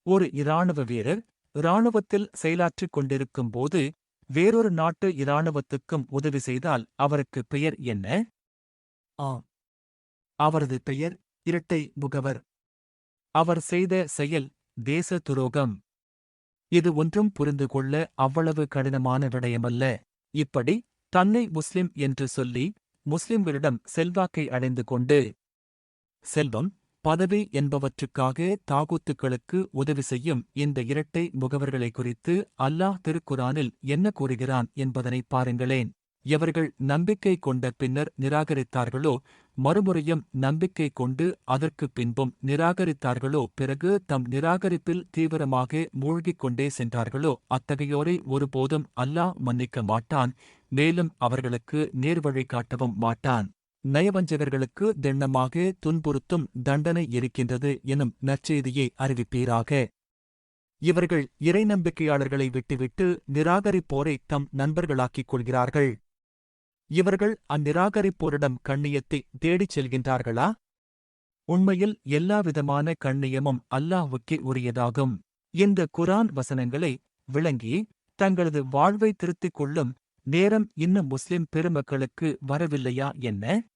ஒரு இராணுவ வீரர் இராணுவத்தில் செயலாற்றிக் கொண்டிருக்கும் போது வேறொரு நாட்டு இராணுவத்துக்கும் உதவி செய்தால் அவருக்கு பெயர் என்ன? ஆம், அவரது பெயர் இரட்டை முகவர். அவர் செய்த செயல் தேச துரோகம். இது ஒன்றும் புரிந்து கொள்ள அவ்வளவு கடினமான விடயமல்ல. இப்படி தன்னை முஸ்லிம் என்று சொல்லி முஸ்லிம்களிடம் செல்வாக்கை அடைந்து கொண்டு செல்வம், பதவி என்பவற்றுக்காக தாகூத்துக்களுக்கு உதவி செய்யும் இந்த இரட்டை முகவர்களை குறித்து அல்லாஹ் திருக்குரானில் என்ன கூறுகிறான் என்பதனை பாருங்களேன். எவர்கள் நம்பிக்கை கொண்ட பின்னர் நிராகரித்தார்களோ, மறுமுறையும் நம்பிக்கை கொண்டு அதற்குப் பின்பும் நிராகரித்தார்களோ, பிறகு தம் நிராகரிப்பில் தீவிரமாக மூழ்கிக் கொண்டே சென்றார்களோ, அத்தகையோரை ஒருபோதும் அல்லாஹ் மன்னிக்க மாட்டான், மேலும் அவர்களுக்கு நேர்வழி காட்டவும் மாட்டான். நயவஞ்சகர்களுக்கு திண்ணமாக துன்புறுத்தும் தண்டனை இருக்கின்றது எனும் நற்செய்தியை அறிவிப்பீராக. இவர்கள் இறை நம்பிக்கையாளர்களை விட்டுவிட்டு நிராகரிப்போரை தம் நண்பர்களாக்கிக் கொள்கிறார்கள். இவர்கள் அந்நிராகரிப்போரிடம் கண்ணியத்தை தேடிச் செல்கின்றார்களா? உண்மையில் எல்லாவிதமான கண்ணியமும் அல்லாஹ்வுக்கே உரியதாகும். இந்த குர்ஆன் வசனங்களை விளங்கி தங்களது வாழ்வை திருத்திக் கொள்ளும் நேரம் இன்னும் முஸ்லிம் பெருமக்களுக்கு வரவில்லையா என்ன?